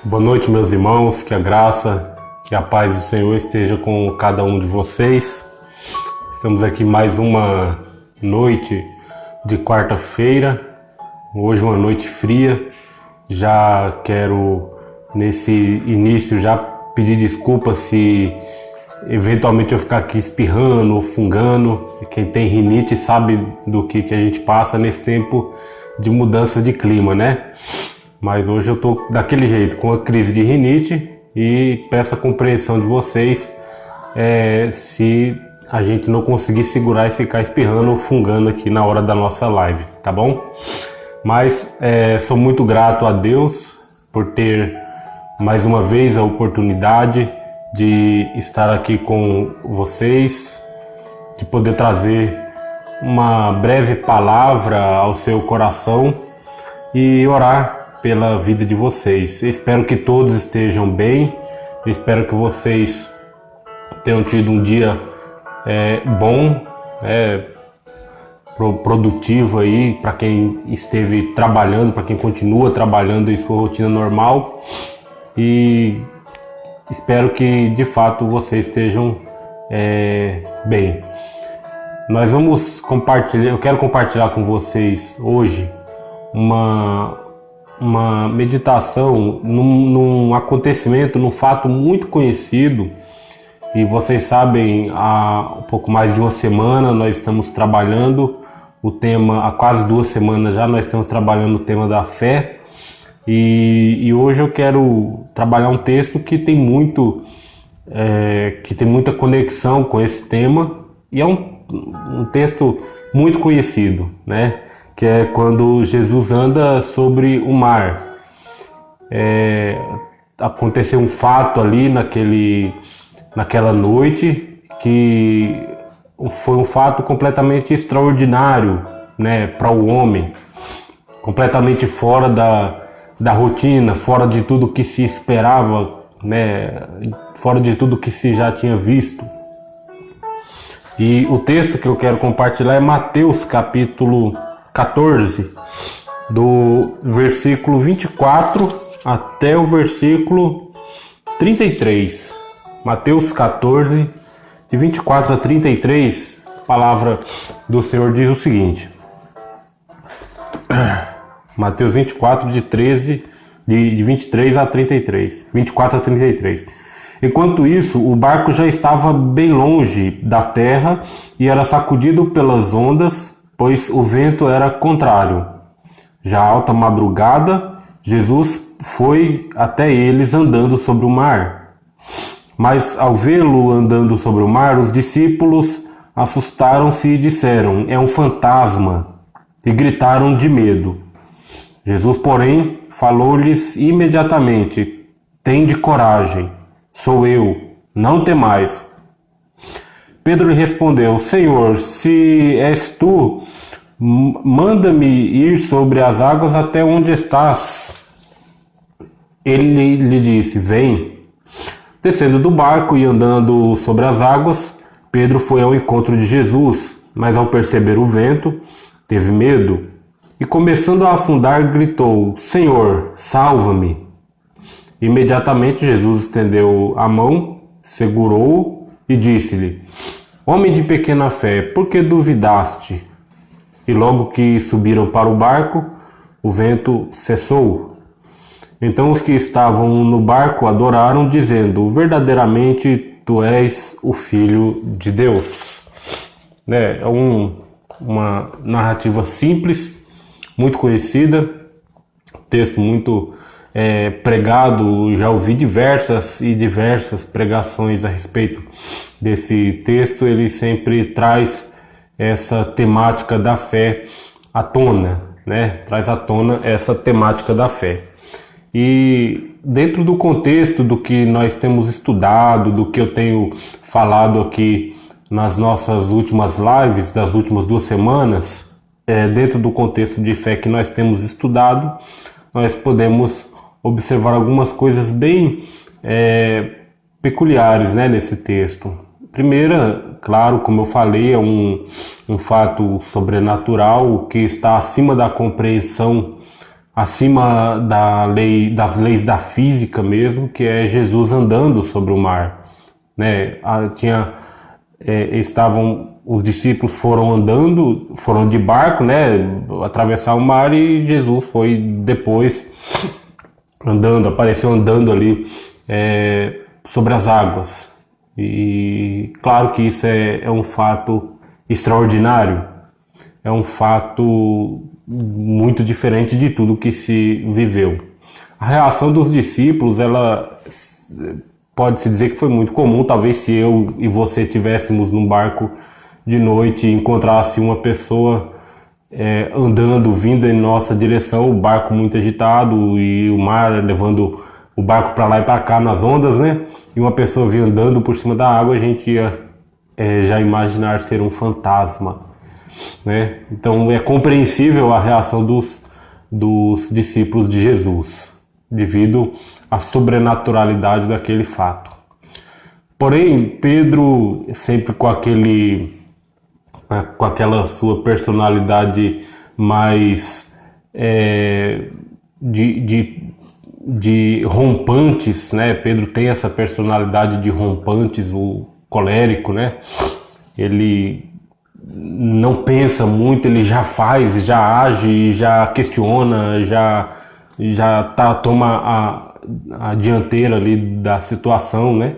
Boa noite, meus irmãos, que a graça, que a paz do Senhor esteja com cada um de vocês. Estamos aqui mais uma noite de quarta-feira, hoje uma noite fria. Já quero, nesse início, já pedir desculpas se eventualmente eu ficar aqui espirrando ou fungando. Quem tem rinite sabe do que a gente passa nesse tempo de mudança de clima, né? Mas hoje eu tô daquele jeito, com a crise de rinite, e peço a compreensão de vocês se a gente não conseguir segurar e ficar espirrando ou fungando aqui na hora da nossa live, tá bom? Mas sou muito grato a Deus por ter mais uma vez a oportunidade de estar aqui com vocês, de poder trazer uma breve palavra ao seu coração e orar pela vida de vocês. Espero que todos estejam bem, espero que vocês tenham tido um dia bom, produtivo aí, para quem esteve trabalhando, para quem continua trabalhando em sua rotina normal, e espero que de fato vocês estejam bem. Nós vamos compartilhar, eu quero compartilhar com vocês hoje uma meditação num acontecimento, num fato muito conhecido. E vocês sabem, há um pouco mais de uma semana nós estamos trabalhando o tema, há quase 2 semanas já nós estamos trabalhando o tema da fé. E hoje eu quero trabalhar um texto que tem muita conexão com esse tema, e é um texto muito conhecido, né? Que é quando Jesus anda sobre o mar. Aconteceu um fato ali naquela noite que foi um fato completamente extraordinário, né, para o homem, completamente fora da rotina, fora de tudo que se esperava, né, fora de tudo que se já tinha visto. E o texto que eu quero compartilhar é Mateus capítulo 14, do versículo 24 até o versículo 33. Mateus 14, de 24 a 33, a palavra do Senhor diz o seguinte. Mateus 24, de 23 a 33. 24 a 33. Enquanto isso, o barco já estava bem longe da terra e era sacudido pelas ondas, pois o vento era contrário. Já alta madrugada, Jesus foi até eles andando sobre o mar. Mas ao vê-lo andando sobre o mar, os discípulos assustaram-se e disseram: "É um fantasma", e gritaram de medo. Jesus, porém, falou-lhes imediatamente: "Tende coragem, sou eu, não temais." Pedro lhe respondeu: "Senhor, se és tu, manda-me ir sobre as águas até onde estás." Ele lhe disse: "Vem." Descendo do barco e andando sobre as águas, Pedro foi ao encontro de Jesus, mas ao perceber o vento, teve medo e, começando a afundar, gritou: "Senhor, salva-me." Imediatamente Jesus estendeu a mão, segurou-o e disse-lhe: "Homem de pequena fé, por que duvidaste?" E logo que subiram para o barco, o vento cessou. Então os que estavam no barco adoraram, dizendo: "Verdadeiramente tu és o Filho de Deus." É uma narrativa simples, muito conhecida, texto muito pregado. Já ouvi diversas pregações a respeito desse texto. Ele sempre traz essa temática da fé à tona, né? Traz à tona essa temática da fé. E dentro do contexto do que nós temos estudado, do que eu tenho falado aqui nas nossas últimas lives das últimas 2 semanas, dentro do contexto de fé que nós temos estudado, nós podemos observar algumas coisas bem peculiares, né, nesse texto. Primeira, claro, como eu falei, é um fato sobrenatural que está acima da compreensão acima das leis da física mesmo, que é Jesus andando sobre o mar, né? Os discípulos foram de barco, né, atravessar o mar, e Jesus foi depois apareceu andando ali sobre as águas. E claro que isso é um fato extraordinário, é um fato muito diferente de tudo que se viveu. A reação dos discípulos, ela pode-se dizer que foi muito comum. Talvez se eu e você estivéssemos num barco de noite e encontrasse uma pessoa andando, vindo em nossa direção, o barco muito agitado e o mar levando o barco para lá e para cá nas ondas, né? E uma pessoa vinha andando por cima da água, a gente ia já imaginar ser um fantasma, né? Então é compreensível a reação dos discípulos de Jesus, devido à sobrenaturalidade daquele fato. Porém, Pedro, sempre com aquela sua personalidade mais de rompantes, né? Pedro tem essa personalidade de rompantes, o colérico, né? Ele não pensa muito, ele já faz, já age, já questiona, toma a dianteira ali da situação, né?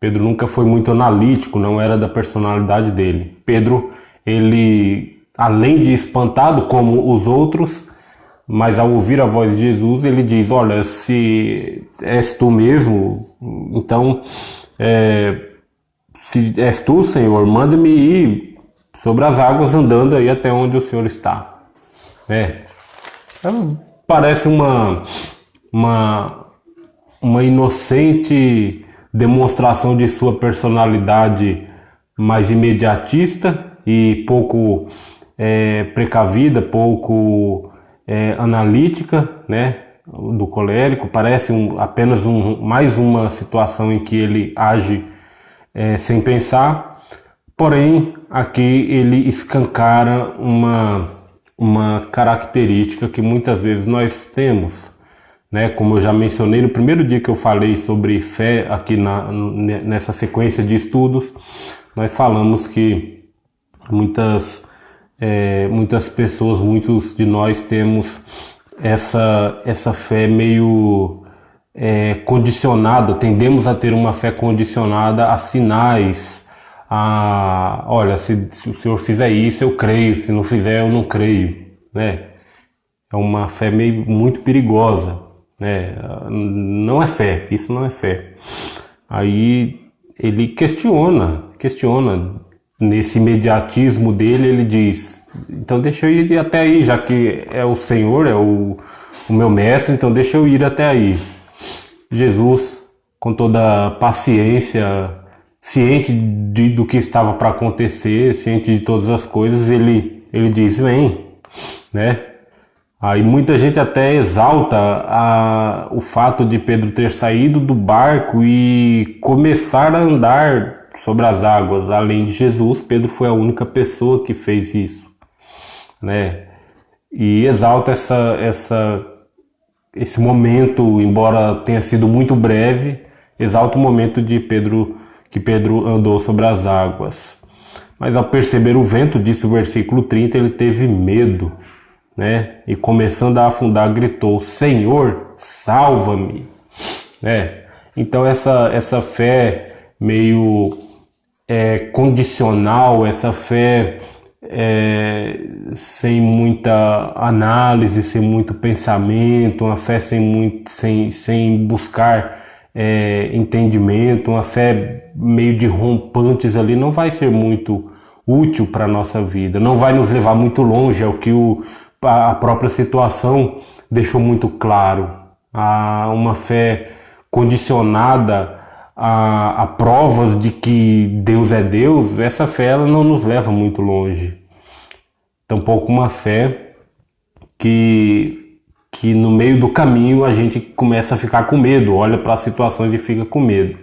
Pedro nunca foi muito analítico, não era da personalidade dele. Pedro, ele, além de espantado como os outros, mas ao ouvir a voz de Jesus, ele diz: olha, se és tu mesmo, então, se és tu, Senhor, manda-me ir sobre as águas andando aí até onde o Senhor está. Parece uma inocente demonstração de sua personalidade mais imediatista e pouco precavida, pouco analítica, né, do colérico. Parece apenas mais uma situação em que ele age sem pensar. Porém, aqui ele escancara uma característica que muitas vezes nós temos, né? Como eu já mencionei no primeiro dia que eu falei sobre fé aqui nessa sequência de estudos, nós falamos que muitas pessoas, muitos de nós temos essa fé meio condicionada, tendemos a ter uma fé condicionada a sinais, olha, se o senhor fizer isso eu creio, se não fizer eu não creio, né? É uma fé muito perigosa, né? Não é fé, isso não é fé. Aí ele questiona, nesse imediatismo dele, ele diz: então deixa eu ir até aí, já que é o Senhor, é o meu mestre, então deixa eu ir até aí. Jesus, com toda a paciência, ciente do que estava para acontecer, ciente de todas as coisas, ele diz: vem, né? Aí muita gente até exalta o fato de Pedro ter saído do barco e começar a andar sobre as águas. Além de Jesus, Pedro foi a única pessoa que fez isso, né? E exalta esse momento, embora tenha sido muito breve, exalta o momento que Pedro andou sobre as águas. Mas ao perceber o vento, disse o versículo 30, ele teve medo, né? E começando a afundar, gritou: Senhor, salva-me, né? Então essa fé meio condicional, essa fé sem muita análise, sem muito pensamento, uma fé sem buscar entendimento, uma fé meio de rompantes ali, não vai ser muito útil para a nossa vida, não vai nos levar muito longe. É o que a própria situação deixou muito claro. Uma fé condicionada a provas de que Deus é Deus, essa fé ela não nos leva muito longe. Tampouco uma fé que no meio do caminho a gente começa a ficar com medo, olha para as situações e fica com medo.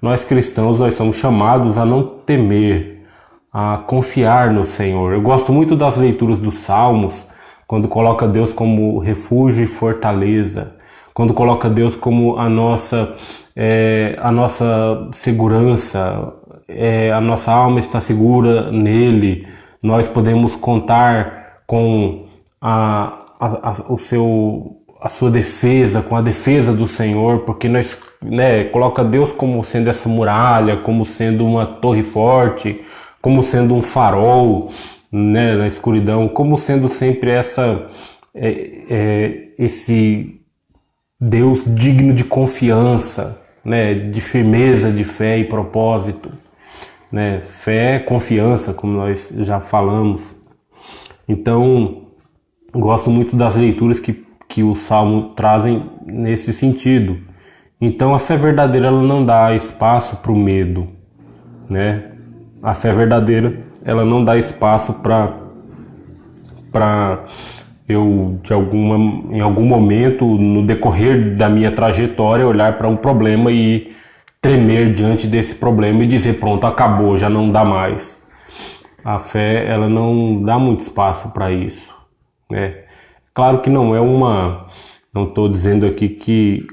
Nós cristãos, nós somos chamados a não temer, a confiar no Senhor. Eu gosto muito das leituras dos Salmos, quando coloca Deus como refúgio e fortaleza, quando coloca Deus como a nossa segurança, a nossa alma está segura nele, nós podemos contar com a sua defesa, com a defesa do Senhor, porque nós coloca Deus como sendo essa muralha, como sendo uma torre forte, como sendo um farol, né, na escuridão, como sendo sempre esse Deus digno de confiança, né, de firmeza, de fé e propósito, né, fé, confiança, como nós já falamos. Então, gosto muito das leituras que o Salmo trazem nesse sentido. Então, a fé verdadeira ela não dá espaço para o medo, né? A fé verdadeira ela não dá espaço para eu em algum momento no decorrer da minha trajetória olhar para um problema e tremer diante desse problema e dizer pronto, acabou, já não dá mais. A fé ela não dá muito espaço para isso, né? Claro que não estou dizendo aqui que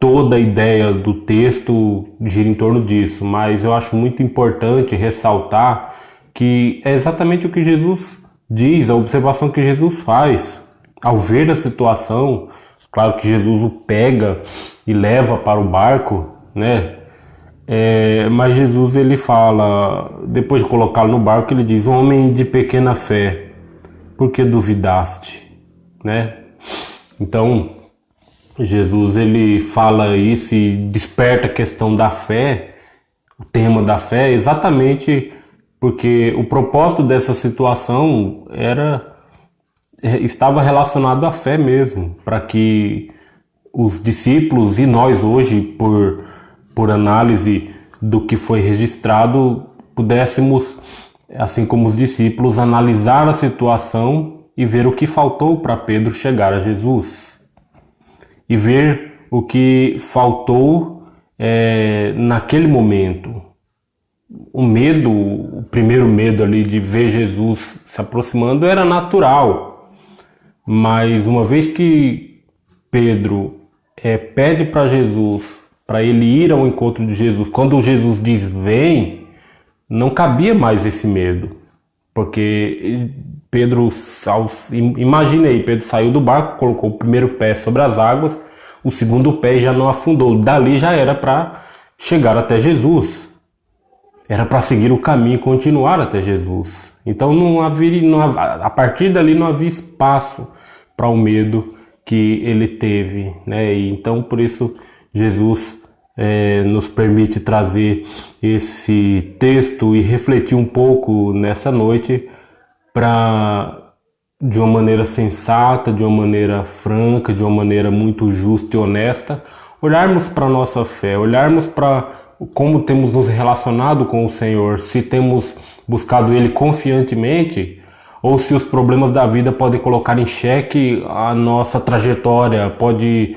toda a ideia do texto gira em torno disso, mas eu acho muito importante ressaltar que é exatamente o que Jesus diz, a observação que Jesus faz ao ver a situação. Claro que Jesus o pega e leva para o barco, né? Mas Jesus ele fala, depois de colocá-lo no barco, ele diz: homem de pequena fé, por que duvidaste, né? Então Jesus ele fala isso e desperta a questão da fé, o tema da fé, exatamente porque o propósito dessa situação estava relacionado à fé mesmo, para que os discípulos e nós hoje, por análise do que foi registrado, pudéssemos, assim como os discípulos, analisar a situação e ver o que faltou para Pedro chegar a Jesus. E ver o que faltou naquele momento. O primeiro medo ali de ver Jesus se aproximando era natural. Mas uma vez que Pedro pede para Jesus, para ele ir ao encontro de Jesus, quando Jesus diz vem, não cabia mais esse medo. Porque Pedro saiu do barco, colocou o primeiro pé sobre as águas, o segundo pé já não afundou. Dali já era para chegar até Jesus. Era para seguir o caminho e continuar até Jesus. Então a partir dali não havia espaço para o medo que ele teve, né? E então por isso Jesus nos permite trazer esse texto e refletir um pouco nessa noite de uma maneira sensata, de uma maneira franca, de uma maneira muito justa e honesta, olharmos para a nossa fé, olharmos para como temos nos relacionado com o Senhor, se temos buscado Ele confiantemente, ou se os problemas da vida podem colocar em xeque a nossa trajetória, pode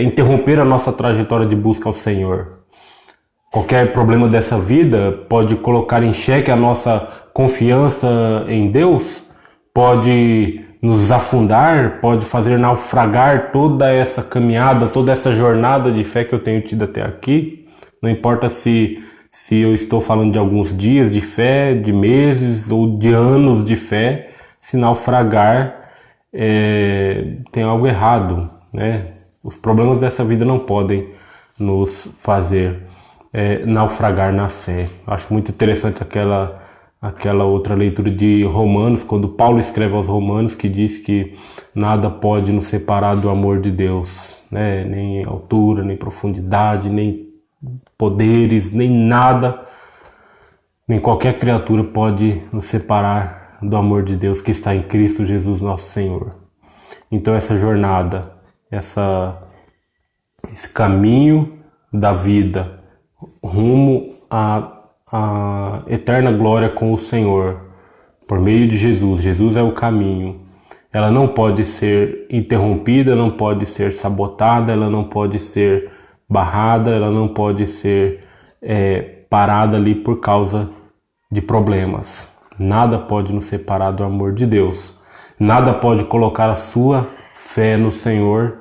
interromper a nossa trajetória de busca ao Senhor. Qualquer problema dessa vida pode colocar em xeque a nossa confiança em Deus, pode nos afundar, pode fazer naufragar toda essa caminhada, toda essa jornada de fé que eu tenho tido até aqui. Não importa se eu estou falando de alguns dias de fé, de meses ou de anos de fé, se naufragar tem algo errado, né? Os problemas dessa vida não podem nos fazer naufragar na fé. Acho muito interessante aquela outra leitura de Romanos, quando Paulo escreve aos Romanos, que diz que nada pode nos separar do amor de Deus, né? Nem altura, nem profundidade, nem poderes, nem nada, nem qualquer criatura pode nos separar do amor de Deus que está em Cristo Jesus nosso Senhor. Então essa jornada, esse caminho da vida rumo à eterna glória com o Senhor, por meio de Jesus, Jesus é o caminho, ela não pode ser interrompida, não pode ser sabotada, ela não pode ser barrada, ela não pode ser parada ali por causa de problemas. Nada pode nos separar do amor de Deus. Nada pode colocar a sua fé no Senhor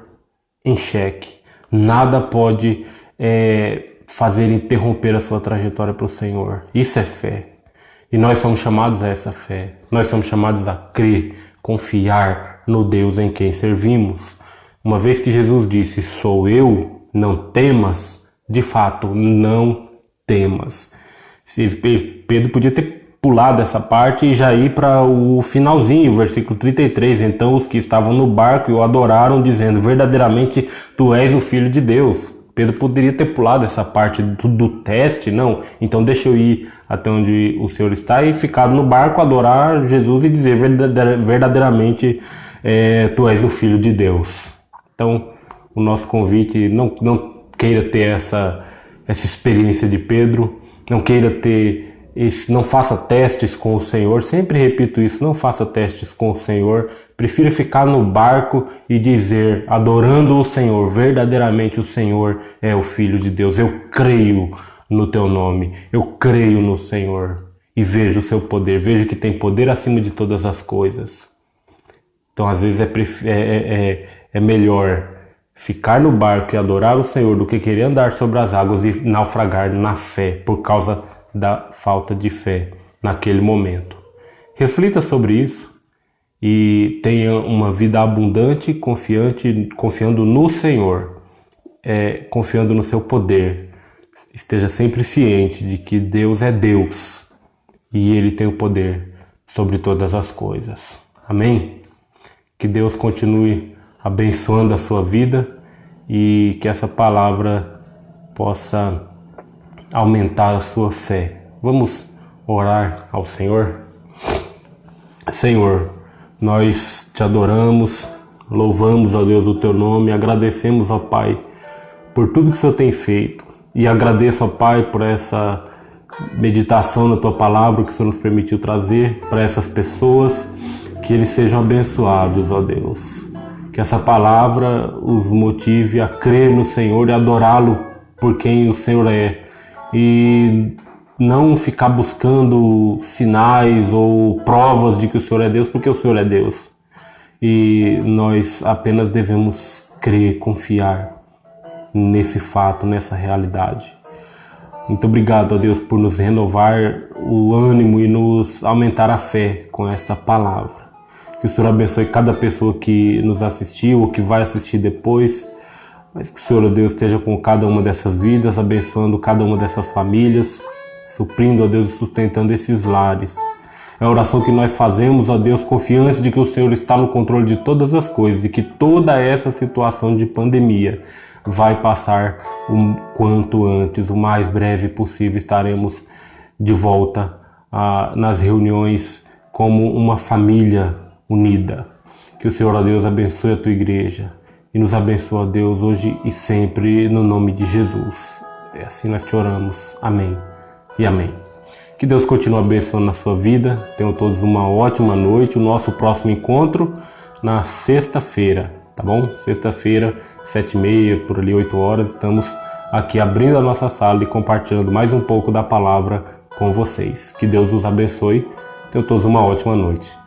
em xeque. Nada pode fazer interromper a sua trajetória para o Senhor. Isso é fé. E nós somos chamados a essa fé. Nós somos chamados a crer, confiar no Deus em quem servimos. Uma vez que Jesus disse, sou eu, não temas, de fato, não temas. Pedro podia ter pulado essa parte e já ir para o finalzinho, o versículo 33. Então os que estavam no barco o adoraram, dizendo, verdadeiramente tu és o Filho de Deus. Pedro poderia ter pulado essa parte do teste, não. Então deixa eu ir até onde o Senhor está e ficar no barco, adorar Jesus e dizer verdadeiramente tu és o Filho de Deus. Então o nosso convite, não queira ter essa experiência de Pedro, não queira ter não faça testes com o Senhor, sempre repito isso, não faça testes com o Senhor, prefira ficar no barco e dizer, adorando o Senhor, verdadeiramente o Senhor é o Filho de Deus, eu creio no teu nome, eu creio no Senhor e vejo o seu poder, vejo que tem poder acima de todas as coisas. Então às vezes é melhor ficar no barco e adorar o Senhor do que querer andar sobre as águas e naufragar na fé por causa da falta de fé naquele momento. Reflita sobre isso e tenha uma vida abundante, confiando no Senhor, confiando no seu poder. Esteja sempre ciente de que Deus é Deus e Ele tem o poder sobre todas as coisas. Amém? Que Deus continue abençoando a sua vida e que essa palavra possa aumentar a sua fé. Vamos orar ao Senhor? Senhor, nós te adoramos, louvamos, ó Deus, o teu nome, agradecemos, ó Pai, por tudo que o Senhor tem feito e agradeço, ó Pai, por essa meditação na tua palavra que o Senhor nos permitiu trazer para essas pessoas, que eles sejam abençoados, ó Deus, que essa palavra os motive a crer no Senhor e adorá-lo por quem o Senhor é, e não ficar buscando sinais ou provas de que o Senhor é Deus, porque o Senhor é Deus. E nós apenas devemos crer, confiar nesse fato, nessa realidade. Muito obrigado, ó Deus, por nos renovar o ânimo e nos aumentar a fé com esta palavra. Que o Senhor abençoe cada pessoa que nos assistiu ou que vai assistir depois. Mas que o Senhor, ó Deus, esteja com cada uma dessas vidas, abençoando cada uma dessas famílias, suprindo, ó Deus, e sustentando esses lares. É a oração que nós fazemos, ó Deus, confiantes de que o Senhor está no controle de todas as coisas e que toda essa situação de pandemia vai passar o quanto antes, o mais breve possível. Estaremos de volta nas reuniões como uma família unida. Que o Senhor, ó Deus, abençoe a tua igreja. E nos abençoa, Deus, hoje e sempre, no nome de Jesus. É assim nós te oramos. Amém e amém. Que Deus continue abençoando na sua vida. Tenham todos uma ótima noite. O nosso próximo encontro na sexta-feira, tá bom? Sexta-feira, 7h30, por ali 8 horas. Estamos aqui abrindo a nossa sala e compartilhando mais um pouco da palavra com vocês. Que Deus os abençoe. Tenham todos uma ótima noite.